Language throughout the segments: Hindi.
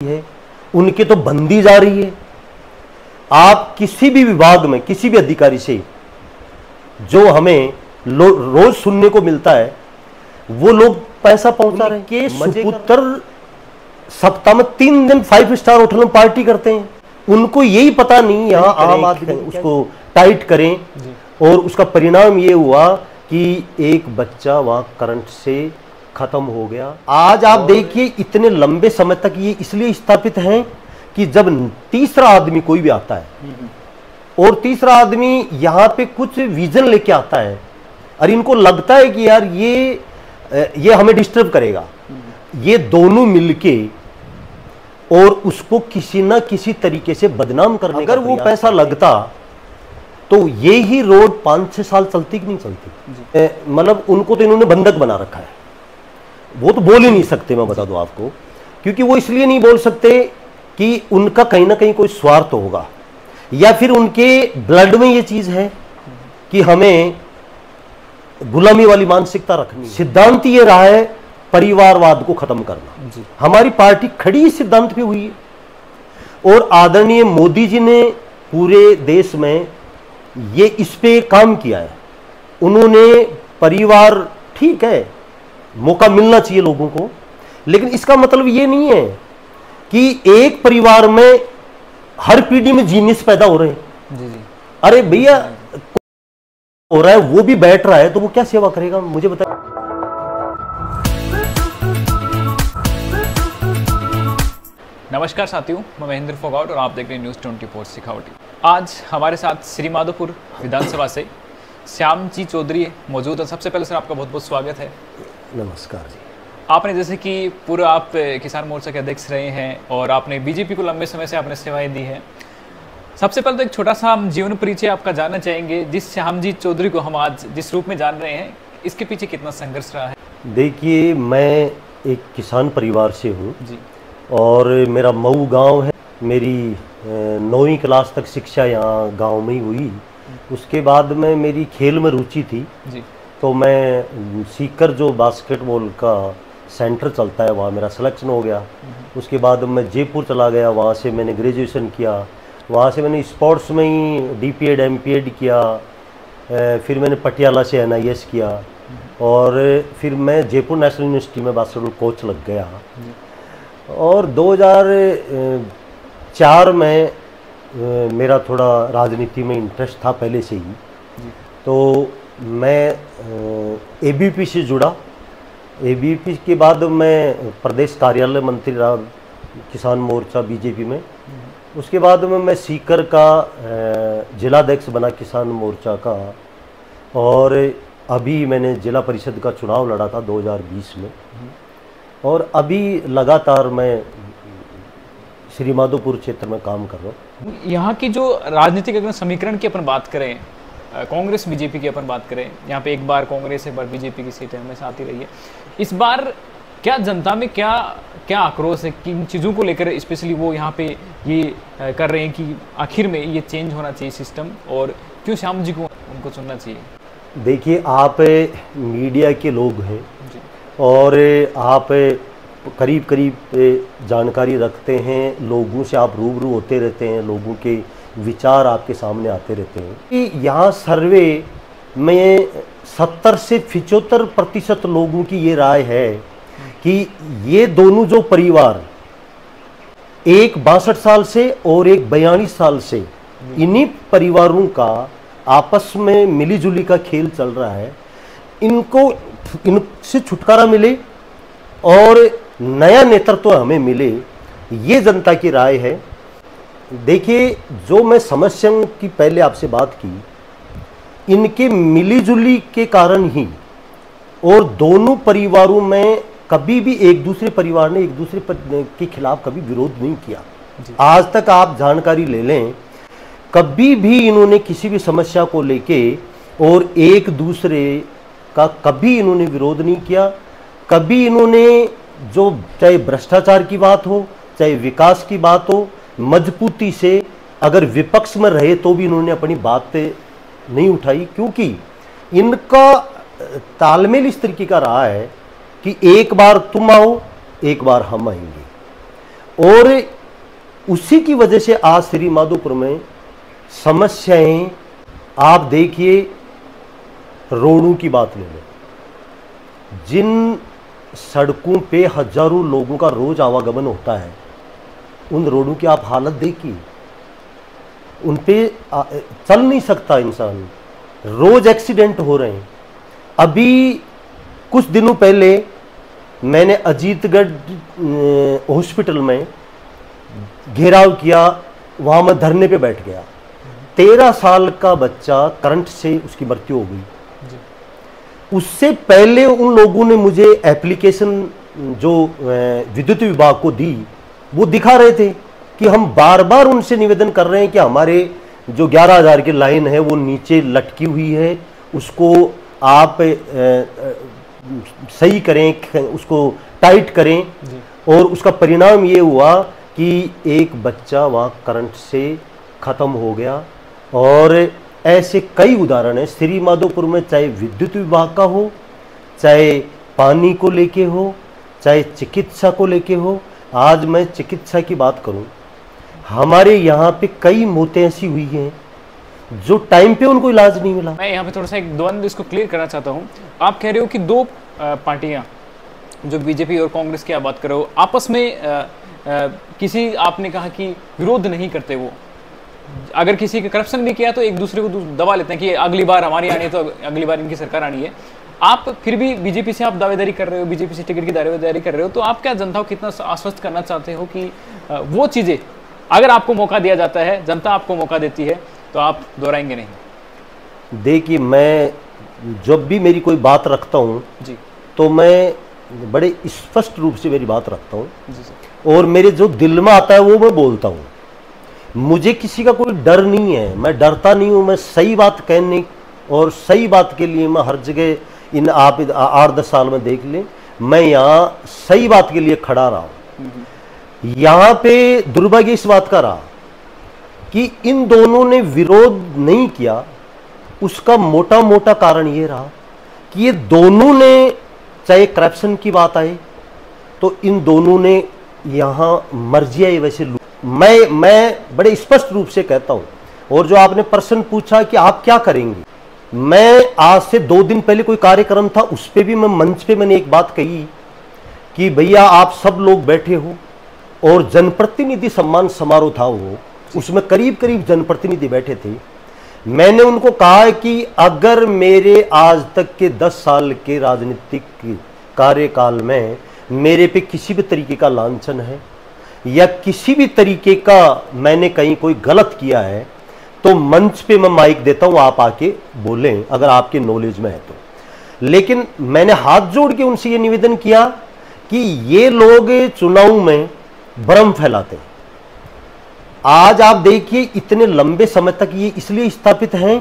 है, उनके तो बंदी जा रही है। आप किसी भी विभाग में किसी भी अधिकारी से जो हमें रोज सुनने को मिलता है, वो लोग पैसा पहुंचा रहे हैं कि सुपुत्र सप्ताह में 3 दिन 5 स्टार होटल में पार्टी करते हैं। उनको यही पता नहीं यहाँ आम आदमी उसको टाइट करें, और उसका परिणाम ये हुआ कि एक बच्चा वहां करंट से खत्म हो गया। आज आप देखिए इतने लंबे समय तक ये इसलिए स्थापित है कि जब तीसरा आदमी कोई भी आता है और तीसरा आदमी यहाँ पे कुछ विजन लेके आता है और इनको लगता है कि यार ये हमें डिस्टर्ब करेगा, ये दोनों मिलके और उसको किसी ना किसी तरीके से बदनाम करने, अगर वो पैसा लगता तो ये ही रोड 5-6 साल चलती कि नहीं चलती। मतलब उनको तो इन्होंने बंधक बना रखा है, वो तो बोल ही नहीं सकते, मैं बता दूं आपको, क्योंकि वो इसलिए नहीं बोल सकते कि उनका कहीं ना कहीं कोई स्वार्थ होगा, या फिर उनके ब्लड में ये चीज है कि हमें गुलामी वाली मानसिकता रखनी। सिद्धांत ये रहा है परिवारवाद को खत्म करना। हमारी पार्टी खड़ी इस सिद्धांत पे हुई है और आदरणीय मोदी जी ने पूरे देश में ये इस पे काम किया है। उन्होंने परिवार, ठीक है, मौका मिलना चाहिए लोगों को, लेकिन इसका मतलब ये नहीं है कि एक परिवार में हर पीढ़ी में जीनियस पैदा हो रहे हैं। अरे भैया हो रहा है, वो भी बैठ रहा है, तो वो क्या सेवा करेगा, मुझे बता। नमस्कार साथियों, मैं महेंद्र फोगाट और आप देख रहे हैं न्यूज़ 24 सिखावटी। आज हमारे साथ श्री माधोपुर विधानसभा से श्याम जी चौधरी मौजूद है। सबसे पहले सर आपका बहुत बहुत स्वागत है। नमस्कार जी। आपने जैसे कि पूरा आप किसान मोर्चा के अध्यक्ष रहे हैं और आपने बीजेपी को लंबे समय से आपने सेवाएं दी है। सबसे पहले तो एक छोटा सा हम जीवन परिचय आपका जानना चाहेंगे। जिस श्याम जी चौधरी को हम आज जिस रूप में जान रहे हैं, इसके पीछे कितना संघर्ष रहा है? देखिए, मैं एक किसान परिवार से हूँ और मेरा मऊ गांव है। मेरी 9वीं क्लास तक शिक्षा यहाँ गांव में ही हुई। उसके बाद में मेरी खेल में रुचि थी जी। तो मैं सीकर जो बास्केटबॉल का सेंटर चलता है, वहाँ मेरा सिलेक्शन हो गया। उसके बाद मैं जयपुर चला गया, वहाँ से मैंने ग्रेजुएशन किया। वहाँ से मैंने स्पोर्ट्स में ही DPEd MPEd किया। फिर मैंने पटियाला से NIS किया और फिर मैं जयपुर नेशनल यूनिवर्सिटी में बास्केटबॉल कोच लग गया। और 2004 में मेरा थोड़ा राजनीति में इंटरेस्ट था पहले से ही, तो मैं ABP से जुड़ा। ABP के बाद मैं प्रदेश कार्यालय मंत्री रहा किसान मोर्चा BJP में। उसके बाद में मैं सीकर का जिलाध्यक्ष बना किसान मोर्चा का, और अभी मैंने जिला परिषद का चुनाव लड़ा था 2020 में। और अभी लगातार मैं श्री माधोपुर क्षेत्र में काम कर रहा हूँ। यहाँ की जो राजनीतिक अगर समीकरण की अपन बात करें, कांग्रेस BJP की अपन बात करें, यहाँ पे एक बार कांग्रेस एक बार BJP की सीटें हमेशा आती रही है। इस बार क्या जनता में क्या क्या आक्रोश है, किन चीज़ों को लेकर स्पेशली वो यहाँ पे ये कर रहे हैं कि आखिर में ये चेंज होना चाहिए सिस्टम, और क्यों श्याम जी को उनको चुनना चाहिए? देखिए, आप मीडिया के लोग हैं और आप करीब करीब जानकारी रखते हैं, लोगों से आप रूबरू होते रहते हैं, लोगों के विचार आपके सामने आते रहते हैं। कि यहाँ सर्वे में 70 से 75% लोगों की ये राय है कि ये दोनों जो परिवार, एक 62 साल से और एक 42 साल से, इन्हीं परिवारों का आपस में मिलीजुली का खेल चल रहा है। इनसे छुटकारा मिले और नया नेतृत्व हमें मिले, ये जनता की राय है। देखिए, जो मैं समस्या की पहले आपसे बात की, इनके मिलीजुली के कारण ही, और दोनों परिवारों में कभी भी एक दूसरे परिवार ने एक दूसरे के खिलाफ कभी विरोध नहीं किया। आज तक आप जानकारी ले लें, कभी भी इन्होंने किसी भी समस्या को लेके और एक दूसरे का कभी इन्होंने विरोध नहीं किया। कभी इन्होंने, जो चाहे भ्रष्टाचार की बात हो चाहे विकास की बात हो, मजबूती से अगर विपक्ष में रहे तो भी इन्होंने अपनी बात नहीं उठाई, क्योंकि इनका तालमेल इस तरीके का रहा है कि एक बार तुम आओ, एक बार हम आएंगे। और उसी की वजह से आज श्री माधोपुर में समस्याएं, आप देखिए रोडों की बात ले लो, जिन सड़कों पे हजारों लोगों का रोज आवागमन होता है, उन रोडों की आप हालत देखिए, उन पे चल नहीं सकता इंसान, रोज एक्सीडेंट हो रहे हैं। अभी कुछ दिनों पहले मैंने अजीतगढ़ हॉस्पिटल में घेराव किया, वहां मैं धरने पे बैठ गया। 13 साल का बच्चा करंट से उसकी मृत्यु हो गई। उससे पहले उन लोगों ने मुझे एप्लीकेशन जो विद्युत विभाग को दी, वो दिखा रहे थे कि हम बार बार उनसे निवेदन कर रहे हैं कि हमारे जो 11,000 की लाइन है वो नीचे लटकी हुई है, उसको आप सही करें, उसको टाइट करें। और उसका परिणाम ये हुआ कि एक बच्चा वहाँ करंट से ख़त्म हो गया। और ऐसे कई उदाहरण हैं श्री माधोपुर में, चाहे विद्युत विभाग का हो, चाहे पानी को लेके हो, चाहे चिकित्सा को लेके हो। आज मैं चिकित्सा की बात करूं, हमारे यहाँ पे कई मौतें ऐसी हुई हैं जो टाइम पे उनको इलाज नहीं मिला। मैं यहाँ पे थोड़ा सा एक द्वंद्व इसको क्लियर करना चाहता हूँ। आप कह रहे हो कि दो पार्टियां, जो बीजेपी और कांग्रेस की आप बात कर रहे हो, आपस में किसी, आपने कहा कि विरोध नहीं करते, वो अगर किसी का करप्शन नहीं किया तो एक दूसरे को दबा लेते हैं कि अगली बार हमारी आनी है तो अगली बार इनकी सरकार आनी है। आप फिर भी बीजेपी से आप दावेदारी कर रहे हो, बीजेपी से टिकट की दावेदारी कर रहे हो, तो आप क्या जनता को कितना आश्वस्त करना चाहते हो कि वो चीज़ें अगर आपको मौका दिया जाता है, जनता आपको मौका देती है, तो आप दोहराएंगे नहीं? देखिए, मैं जब भी मेरी कोई बात रखता हूँ जी, तो मैं बड़े स्पष्ट रूप से मेरी बात रखता हूँ और मेरे जो दिल में आता है वो मैं बोलता हूँ। मुझे किसी का कोई डर नहीं है, मैं डरता नहीं हूँ। मैं सही बात कहने और सही बात के लिए मैं हर जगह, इन आप 8-10 साल में देख लें, मैं यहाँ सही बात के लिए खड़ा रहा हूँ। यहाँ पे दुर्भाग्य इस बात का रहा कि इन दोनों ने विरोध नहीं किया। उसका मोटा मोटा कारण ये रहा कि ये दोनों ने, चाहे करप्शन की बात आए तो इन दोनों ने यहाँ मर्जियाँ वैसे मैं बड़े स्पष्ट रूप से कहता हूँ। और जो आपने प्रश्न पूछा कि आप क्या करेंगे, मैं आज से 2 दिन पहले कोई कार्यक्रम था, उस पर भी मैं मंच पे मैंने एक बात कही कि भैया आप सब लोग बैठे हो और जनप्रतिनिधि सम्मान समारोह था वो, उसमें करीब करीब जनप्रतिनिधि बैठे थे। मैंने उनको कहा कि अगर मेरे आज तक के 10 साल के राजनीतिक कार्यकाल में मेरे पे किसी भी तरीके का लांछन है या किसी भी तरीके का मैंने कहीं कोई गलत किया है, तो मंच पे मैं माइक देता हूं, आप आके बोलें अगर आपके नॉलेज में है तो। लेकिन मैंने हाथ जोड़ के उनसे ये निवेदन किया कि ये लोग चुनाव में भ्रम फैलाते हैं। आज आप देखिए, इतने लंबे समय तक ये इसलिए स्थापित हैं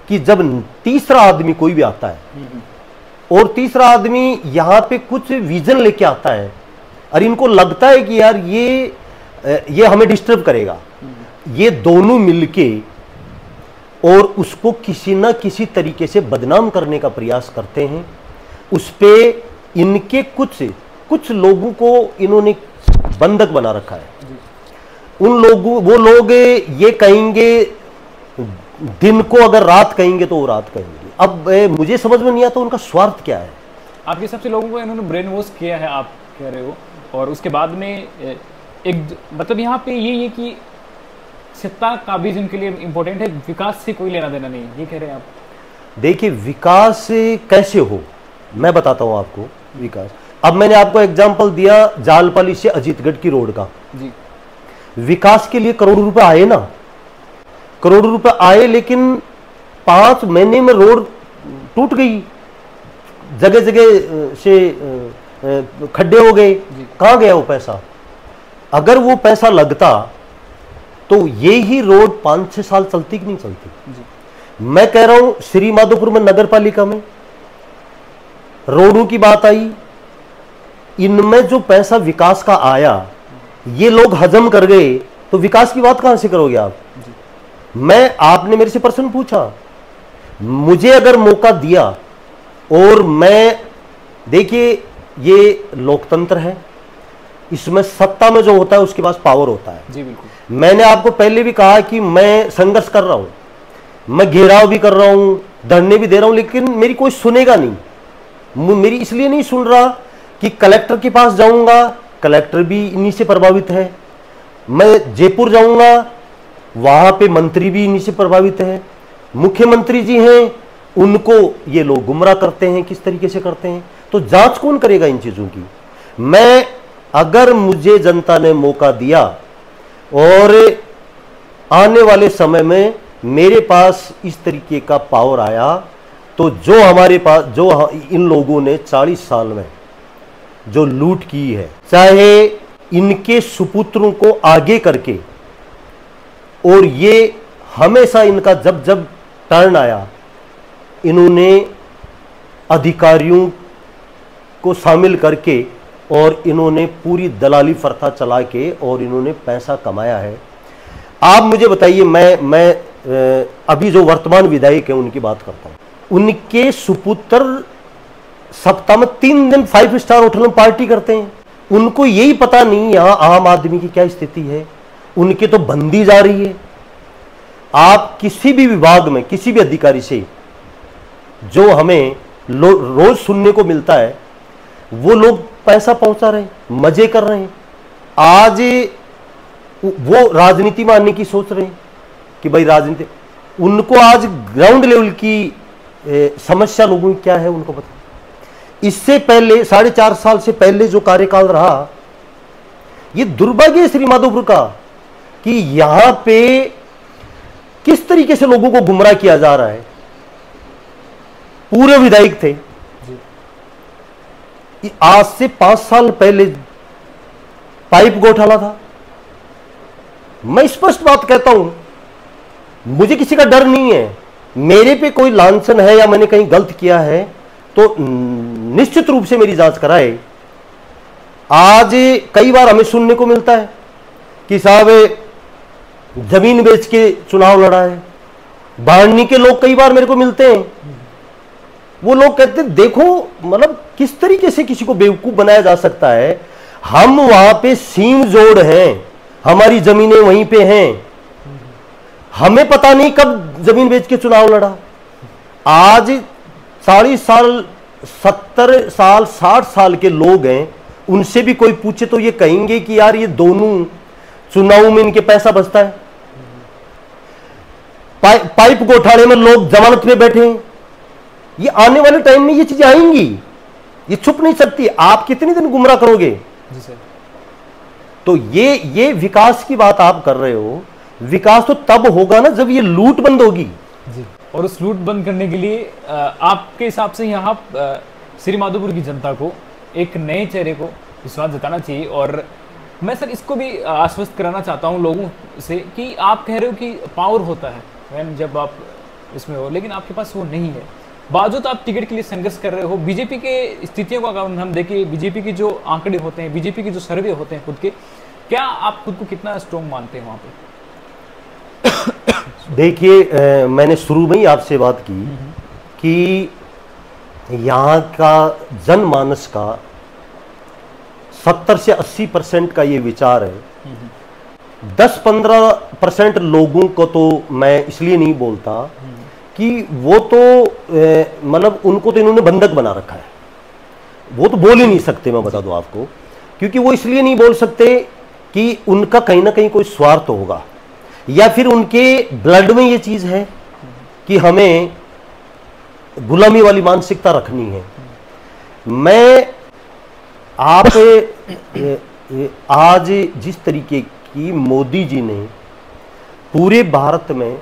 कि जब तीसरा आदमी कोई भी आता है और तीसरा आदमी यहां पे कुछ विजन लेके आता है और इनको लगता है कि यार ये हमें डिस्टर्ब करेगा, ये दोनों मिलके और उसको किसी ना किसी तरीके से बदनाम करने का प्रयास करते हैं। उस पे इनके कुछ लोगों को इन्होंने बंधक बना रखा है। वो लोग ये कहेंगे दिन को, अगर रात कहेंगे तो वो रात कहेंगे। अब मुझे समझ में नहीं आता उनका स्वार्थ क्या है। आपके हिसाब से लोगों को इन्होंने ब्रेन वॉश किया है, आप कह रहे हो, और उसके बाद में एक मतलब यहाँ पे ये कि सत्ता काबिज इनके लिए इंपॉर्टेंट है, विकास से कोई लेना देना नहीं, ये कह रहे हैं आप? देखिए, विकास कैसे हो मैं बताता हूँ आपको। विकास, अब मैंने आपको एग्जांपल दिया जालपाली से अजीतगढ़ की रोड का जी। विकास के लिए करोड़ों रुपए आए ना, करोड़ों रुपए आए, लेकिन 5 महीने में रोड टूट गई, जगह जगह से खड्डे हो गए। कहां गया वो पैसा? अगर वो पैसा लगता तो ये ही रोड 5-6 साल चलती कि नहीं चलती जी। मैं कह रहा हूं श्री माधोपुर में नगर पालिका में रोडों की बात आई, इनमें जो पैसा विकास का आया ये लोग हजम कर गए, तो विकास की बात कहां से करोगे आप? आपने मेरे से प्रश्न पूछा, मुझे अगर मौका दिया और मैं, देखिए ये लोकतंत्र है, इसमें सत्ता में जो होता है उसके पास पावर होता है। जी बिल्कुल। मैंने आपको पहले भी कहा कि मैं संघर्ष कर रहा हूं, मैं घेराव भी कर रहा हूं, धरने भी दे रहा हूं, लेकिन मेरी कोई सुनेगा नहीं। मेरी इसलिए नहीं सुन रहा कि कलेक्टर के पास जाऊंगा, कलेक्टर भी इन्हीं से प्रभावित है। मैं जयपुर जाऊंगा, वहां पे मंत्री भी इन्हीं से प्रभावित है। मुख्यमंत्री जी हैं, उनको ये लोग गुमराह करते हैं, किस तरीके से करते हैं। तो जांच कौन करेगा इन चीजों की? मैं, अगर मुझे जनता ने मौका दिया और आने वाले समय में मेरे पास इस तरीके का पावर आया, तो जो हमारे पास, जो इन लोगों ने 40 साल में जो लूट की है, चाहे इनके सुपुत्रों को आगे करके, और ये हमेशा इनका जब जब टर्न आया, इन्होंने अधिकारियों को शामिल करके और इन्होंने पूरी दलाली प्रथा चला के और इन्होंने पैसा कमाया है। आप मुझे बताइए, मैं अभी जो वर्तमान विधायक हैं उनकी बात करता हूं। उनके सुपुत्र सप्ताह में 3 दिन 5 स्टार होटल में पार्टी करते हैं। उनको यही पता नहीं यहां आम आदमी की क्या स्थिति है। उनके तो बंदी जा रही है। आप किसी भी विभाग में किसी भी अधिकारी से जो हमें रोज सुनने को मिलता है, वो लोग पैसा पहुंचा रहे हैं, मजे कर रहे हैं। आज वो राजनीति में आने की सोच रहे हैं कि भाई राजनीति, उनको आज ग्राउंड लेवल की समस्या लोगों की क्या है उनको पता। इससे पहले 4.5 साल से पहले जो कार्यकाल रहा, ये दुर्भाग्य है श्री माधोपुर का कि यहां पे किस तरीके से लोगों को गुमराह किया जा रहा है। पूरे विधायक थे, आज से 5 साल पहले पाइप घोटाला था। मैं स्पष्ट बात कहता हूं, मुझे किसी का डर नहीं है। मेरे पे कोई लांछन है या मैंने कहीं गलत किया है तो निश्चित रूप से मेरी जांच कराए। आज कई बार हमें सुनने को मिलता है कि साहब जमीन बेच के चुनाव लड़ा है। बाढ़नी के लोग कई बार मेरे को मिलते हैं, वो लोग कहते हैं देखो, मतलब किस तरीके से किसी को बेवकूफ बनाया जा सकता है। हम वहां पे सीम जोड़ हैं, हमारी जमीनें वहीं पे हैं, हमें पता नहीं कब जमीन बेच के चुनाव लड़ा। आज 40 साल, 70 साल, 60 साल के लोग हैं, उनसे भी कोई पूछे तो ये कहेंगे कि यार ये दोनों चुनाव में इनके पैसा बचता है। पाइप घोटाले में लोग जमानत पे बैठे हैं। ये आने वाले टाइम में ये चीजें आएंगी, ये छुप नहीं सकती। आप कितने दिन गुमराह करोगे? जी सर। तो ये विकास की बात आप कर रहे हो, विकास तो तब होगा ना जब ये लूट बंद होगी। जी। और उस लूट बंद करने के लिए आपके हिसाब से यहाँ श्री माधोपुर की जनता को एक नए चेहरे को विश्वास जताना चाहिए। और मैं सर इसको भी आश्वस्त कराना चाहता हूँ लोगों से कि आप कह रहे हो कि पावर होता है जब आप इसमें हो, लेकिन आपके पास वो नहीं है। बावजूद आप टिकट के लिए संघर्ष कर रहे हो। बीजेपी के स्थितियों का अगर हम देखें, बीजेपी के जो आंकड़े होते हैं, बीजेपी के जो सर्वे होते हैं खुद के, क्या आप खुद को कितना स्ट्रॉन्ग मानते हैं वहां पे? देखिए, मैंने शुरू में ही आपसे बात की कि यहाँ का जनमानस का 70 से 80% का ये विचार है। 10-15% लोगों को तो मैं इसलिए नहीं बोलता कि वो तो मतलब उनको तो इन्होंने बंधक बना रखा है, वो तो बोल ही नहीं सकते। मैं बता दूं आपको, क्योंकि वो इसलिए नहीं बोल सकते कि उनका कहीं ना कहीं कोई स्वार्थ होगा, या फिर उनके ब्लड में ये चीज है कि हमें गुलामी वाली मानसिकता रखनी है। मैं आप आज जिस तरीके की मोदी जी ने पूरे भारत में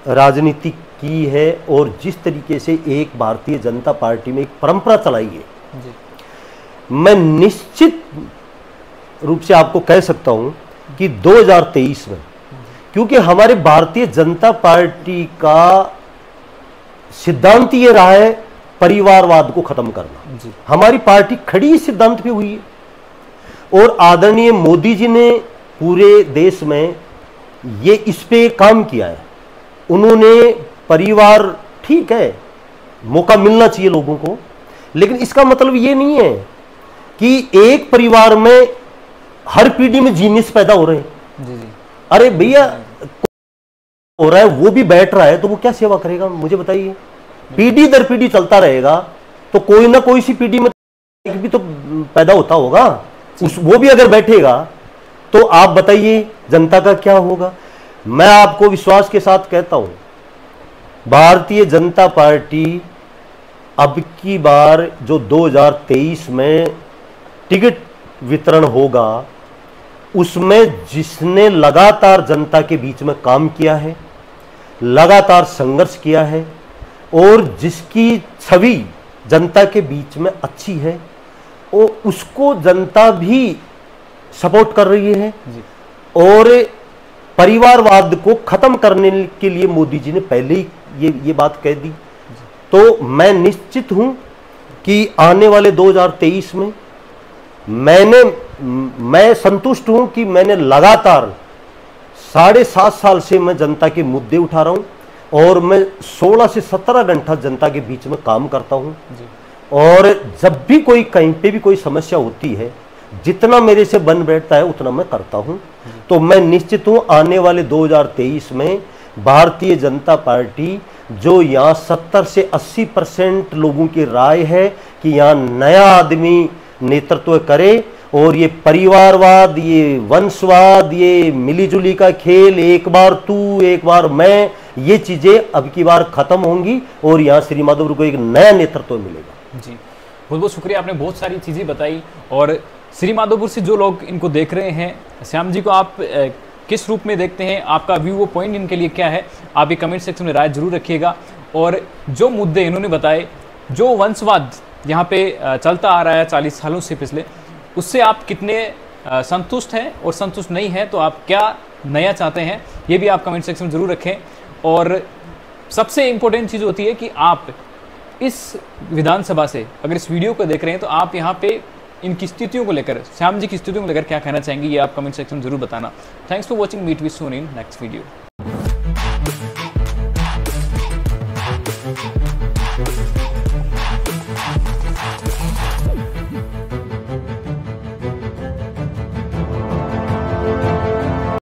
राजनीति की है और जिस तरीके से एक भारतीय जनता पार्टी में एक परंपरा चलाई है, मैं निश्चित रूप से आपको कह सकता हूं कि 2023 में, क्योंकि हमारे भारतीय जनता पार्टी का सिद्धांत ये रहा है परिवारवाद को खत्म करना। हमारी पार्टी खड़ी इस सिद्धांत पे हुई है और आदरणीय मोदी जी ने पूरे देश में ये इस पे काम किया है। उन्होंने परिवार, ठीक है, मौका मिलना चाहिए लोगों को, लेकिन इसका मतलब ये नहीं है कि एक परिवार में हर पीढ़ी में जीनियस पैदा हो रहे हैं। जी जी। अरे भैया हो रहा है, वो भी बैठ रहा है, तो वो क्या सेवा करेगा मुझे बताइए। पीढ़ी दर पीढ़ी चलता रहेगा तो कोई ना कोई सी पीढ़ी में भी तो पैदा होता होगा, वो भी अगर बैठेगा तो आप बताइए जनता का क्या होगा। मैं आपको विश्वास के साथ कहता हूं, भारतीय जनता पार्टी अब की बार जो 2023 में टिकट वितरण होगा, उसमें जिसने लगातार जनता के बीच में काम किया है, लगातार संघर्ष किया है और जिसकी छवि जनता के बीच में अच्छी है, वो उसको जनता भी सपोर्ट कर रही है। और परिवारवाद को खत्म करने के लिए मोदी जी ने पहले ही ये बात कह दी। तो मैं निश्चित हूं कि आने वाले 2023 में मैं संतुष्ट हूं कि मैंने लगातार 7.5 साल से मैं जनता के मुद्दे उठा रहा हूं और मैं 16 से 17 घंटा जनता के बीच में काम करता हूं। और जब भी कोई कहीं पे भी कोई समस्या होती है, जितना मेरे से बन बैठता है उतना मैं करता हूं। तो मैं निश्चित हूं आने वाले 2023 में भारतीय जनता पार्टी, जो यहाँ 70 से 80% लोगों की राय है कि यहाँ नया आदमी नेतृत्व करे और ये परिवारवाद, ये वंशवाद, ये मिलीजुली का खेल, एक बार तू एक बार मैं, ये चीजें अब की बार खत्म होंगी और यहाँ श्री माधोपुर को एक नया नेतृत्व मिलेगा। जी, बहुत बहुत शुक्रिया, आपने बहुत सारी चीज़ें बताई। और श्री माधोपुर से जो लोग इनको देख रहे हैं, श्याम जी को आप किस रूप में देखते हैं, आपका व्यू पॉइंट इनके लिए क्या है, आप ये कमेंट सेक्शन में राय जरूर रखिएगा। और जो मुद्दे इन्होंने बताए, जो वंशवाद यहाँ पे चलता आ रहा है 40 सालों से पिछले, उससे आप कितने संतुष्ट हैं और संतुष्ट नहीं हैं, तो आप क्या नया चाहते हैं, ये भी आप कमेंट सेक्शन में जरूर रखें। और सबसे इम्पोर्टेंट चीज़ होती है कि आप इस विधानसभा से अगर इस वीडियो को देख रहे हैं तो आप यहाँ पे इनकी स्थितियों को लेकर, श्याम जी की स्थितियों को लेकर क्या कहना चाहेंगे, ये आप कमेंट सेक्शन में जरूर बताना। Thanks for watching, meet with soon in next video.